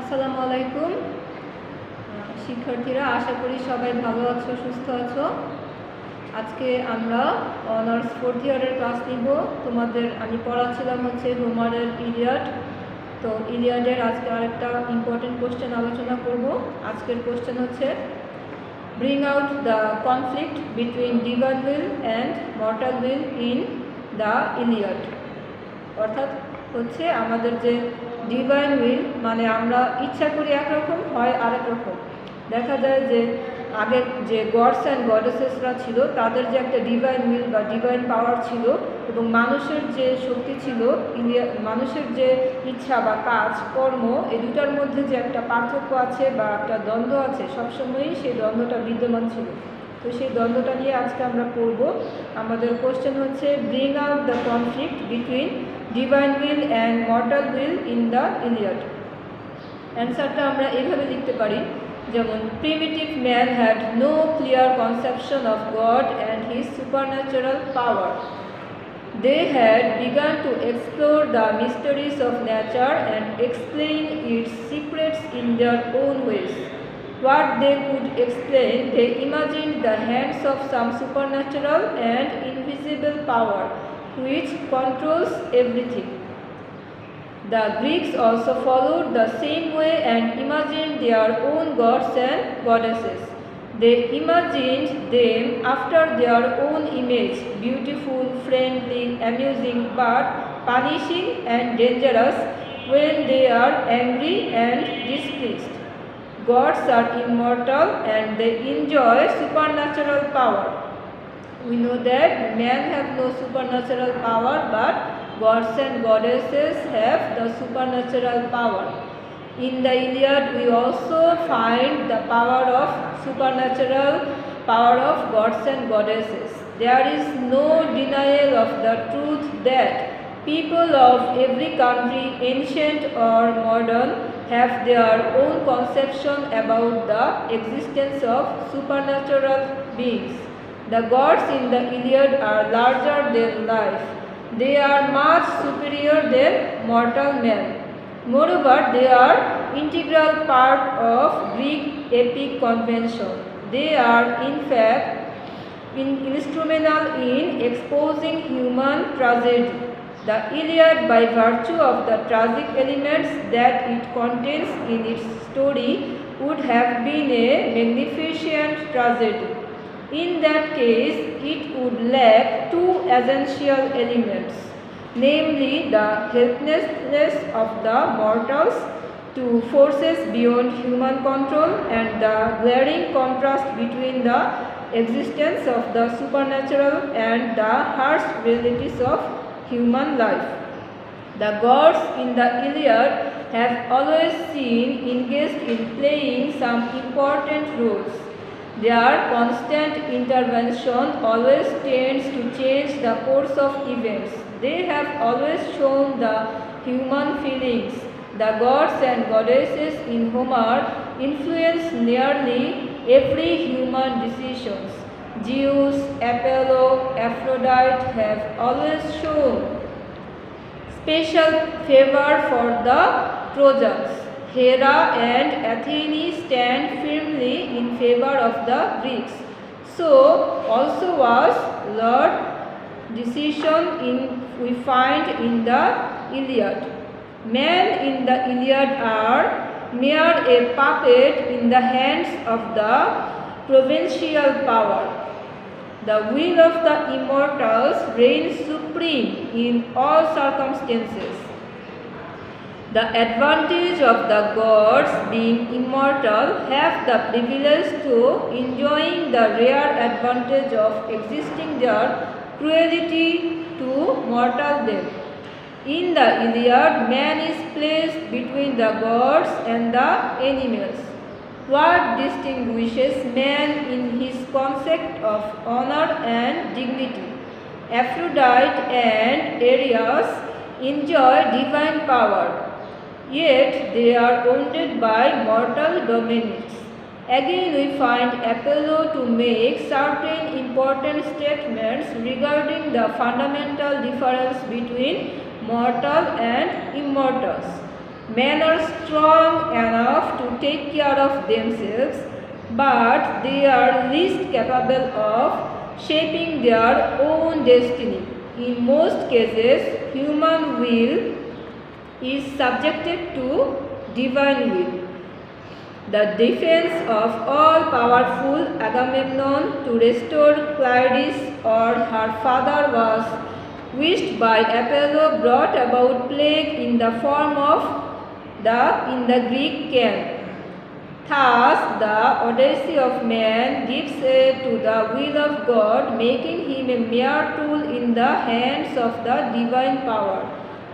আসসালামু আলাইকুম শিক্ষার্থীরা, আশা করি সবাই ভালো আছো, সুস্থ আছো। আজকে আমরা অনার্স 4th ইয়ারের ক্লাস নিব। তোমাদের আমি পড়াচ্ছিলাম হচ্ছে হোমারের ইলিয়াড। তো ইলিয়াডের আজকে আরেকটা ইম্পর্টেন্ট কোশ্চেন আলোচনা করব। আজকের কোশ্চেন হচ্ছে bring out the conflict between divine will and mortal will in the Iliad. অর্থাৎ হচ্ছে আমাদের যে ডিভাইন উইল, মানে আমরা ইচ্ছা করি একরকম, হয় আরেক রকম। দেখা যায় যে আগে যে গডস অ্যান্ড গডেসেসরা ছিল, তাদের যে একটা ডিভাইন উইল বা ডিভাইন পাওয়ার ছিল, এবং মানুষের যে শক্তি ছিল, মানুষের যে ইচ্ছা বা কাজ কর্ম, এই দুটার মধ্যে যে একটা পার্থক্য আছে বা একটা দ্বন্দ্ব আছে, সবসময়ই সেই দ্বন্দ্বটা বিদ্যমান ছিল। তো সেই দ্বন্দ্বটা নিয়ে আজকে আমরা পড়ব। আমাদের কোশ্চেন হচ্ছে bring out the conflict between divine will and mortal will in the Iliad. অ্যান্সারটা আমরা এইভাবে লিখতে পারি, যেমন primitive man had no clear conception of God and his supernatural power. They had begun to explore the mysteries of nature and explain its secrets in their own ways. What they could explain, they imagined the hands of some supernatural and invisible power which controls everything. The Greeks also followed the same way and imagined their own gods and goddesses. They imagined them after their own image, beautiful, friendly, amusing, but punishing and dangerous when they are angry and displeased. Gods are immortal and they enjoy supernatural power. We know that men have no supernatural power, but gods and goddesses have the supernatural power. In the Iliad, we also find the power of supernatural power of gods and goddesses. There is no denial of the truth that people of every country, ancient or modern, have their own conception about the existence of supernatural beings. The gods in the Iliad are larger than life. They are much superior than mortal men. Moreover, they are integral part of Greek epic convention. They are in fact instrumental in exposing human tragedy. The Iliad, by virtue of the tragic elements that it contains in its story, would have been a magnificent tragedy. In that case, it would lack two essential elements, namely the helplessness of the mortals to forces beyond human control and the glaring contrast between the existence of the supernatural and the harsh realities of human life. The gods in the Iliad have always been engaged in playing some important roles. Their constant intervention always tends to change the course of events. They have always shown the human feelings. The gods and goddesses in Homer influence nearly every human decision. Zeus, Apollo, Aphrodite have always shown special favor for the Trojans. Hera and Athene stand firmly in favor of the Greeks. So also was Lord's decision we find in the Iliad. Men in the Iliad are mere a puppet in the hands of the provincial power. The will of the immortals reigns supreme in all circumstances. The advantage of the gods, being immortal, have the privilege to enjoying the rare advantage of existing their cruelty to mortal them. In the Iliad, man is placed between the gods and the animals. What distinguishes man in his concept of honor and dignity? Aphrodite and Ares enjoy divine power, yet they are wounded by mortal dominants. Again, we find Apollo to make certain important statements regarding the fundamental difference between mortal and immortals. Men are strong enough to take care of themselves, but they are least capable of shaping their own destiny. In most cases, human will is subjected to divine will. The defense of all-powerful Agamemnon to restore Pleiades or her father was wished by Apollo brought about plague in the form of in the Greek camp. Thus, the audacy of man gives way to the will of God, making him a mere tool in the hands of the divine power.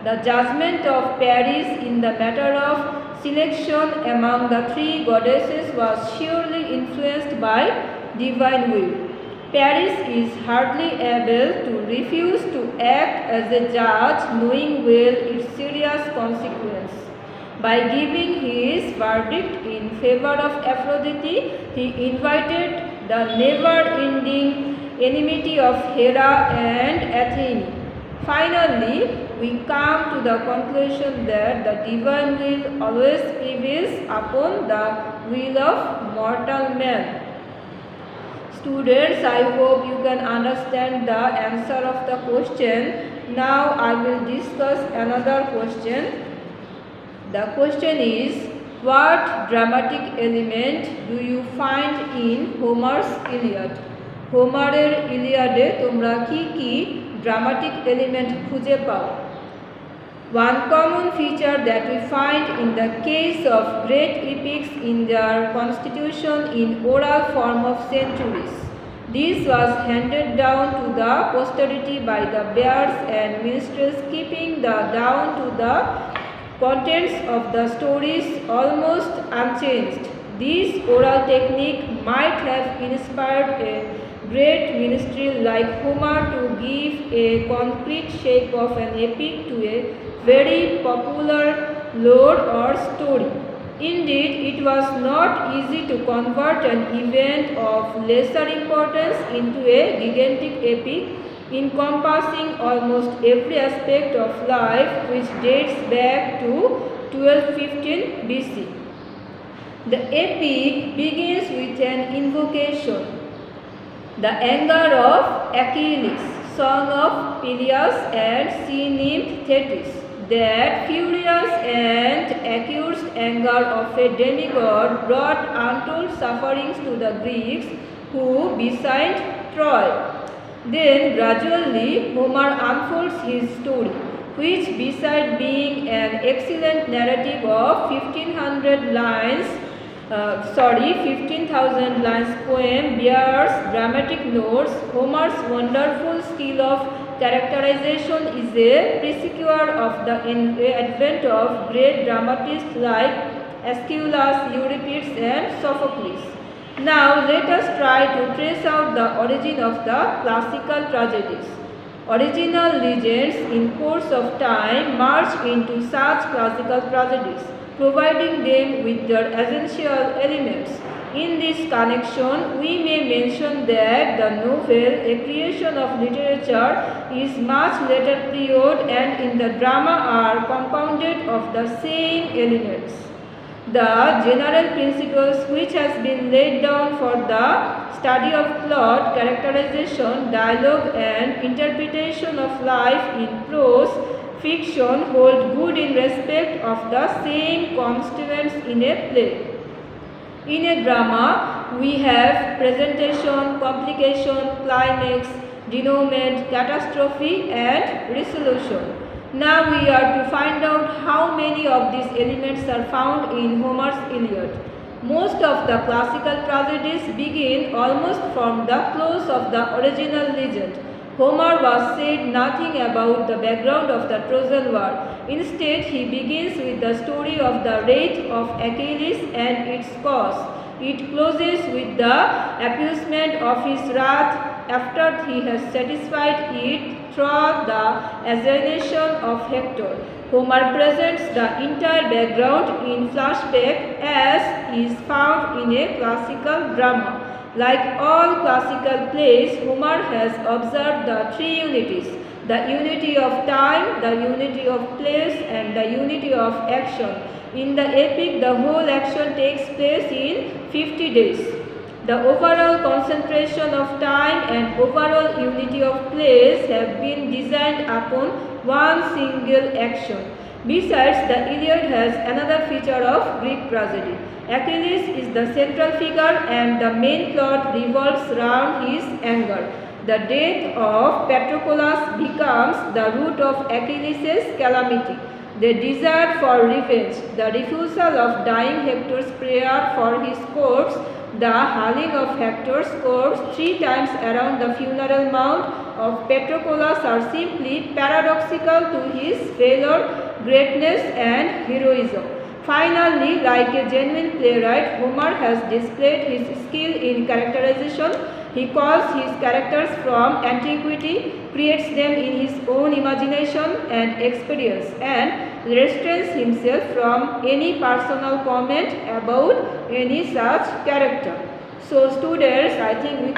The judgment of Paris in the matter of selection among the three goddesses was surely influenced by divine will. Paris is hardly able to refuse to act as a judge, knowing well its serious consequence. By giving his verdict in favor of Aphrodite, he invited the never-ending enmity of Hera and Athene. Finally, we come to the conclusion that the divine will always prevails upon the will of mortal man. Students, I hope you can understand the answer of the question. Now I will discuss another question. The question is, what dramatic element do you find in Homer's Iliad? হোমারের ইলিয়াডে তোমরা কি dramatic element খুঁজে পাও? One common feature that we find in the case of great epics in their constitution in oral form of centuries. This was handed down to the posterity by the bears and minstrels, keeping down to the contents of the stories almost unchanged. This oral technique might have inspired a great minstrel like Homer to give a concrete shape of an epic to a very popular lore or story. Indeed, it was not easy to convert an event of lesser importance into a gigantic epic encompassing almost every aspect of life, which dates back to 1215 BC. The epic begins with an invocation, the anger of Achilles, song of Peleus and sea nymph Thetis. That furious and accused anger of a demigod brought untold sufferings to the Greeks who besieged Troy. Then gradually Homer unfolds his story, which beside being an excellent narrative of 15,000 lines poem bears dramatic notes. Homer's wonderful skill of characterization is a precursor of the advent of great dramatists like Aeschylus, Euripides and Sophocles. Now let us try to trace out the origin of the classical tragedies. Original legends in course of time merged into such classical tragedies, providing them with their essential elements. In this connection, we may mention that the novel, a creation of literature, is much later period and in the drama are compounded of the same elements. The general principles which has been laid down for the study of plot, characterization, dialogue and interpretation of life in prose fiction hold good in respect of the same constituents in a play. In a drama, we have presentation, complication, climax, denouement, catastrophe and resolution. Now we are to find out how many of these elements are found in Homer's Iliad. Most of the classical tragedies begin almost from the close of the original legend. Homer was said nothing about the background of the Trojan War. Instead, he begins with the story of the wrath of Achilles and its cause. It closes with the appeasement of his wrath after he has satisfied it through the assassination of Hector. Homer presents the entire background in flashback as is found in a classical drama. Like all classical plays, Homer has observed the three unities, the unity of time, the unity of place, and the unity of action. In the epic, the whole action takes place in 50 days. The overall concentration of time and overall unity of place have been designed upon one single action. Besides, the Iliad has another feature of Greek tragedy. Achilles is the central figure and the main plot revolves around his anger. The death of Patroclus becomes the root of Achilles' calamity. The desire for revenge, the refusal of dying Hector's prayer for his corpse, the hurling of Hector's corpse 3 times around the funeral mound of Patroclus are simply paradoxical to his failure, greatness and heroism. Finally, like a genuine playwright, Homer has displayed his skill in characterization. He calls his characters from antiquity, creates them in his own imagination and experience, and restrains himself from any personal comment about any such character. So students, I think you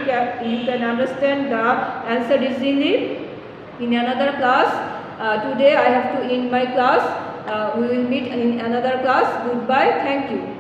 can understand the answer easily. In another class, today I have to end my class. We will meet in another class. Goodbye. Thank you.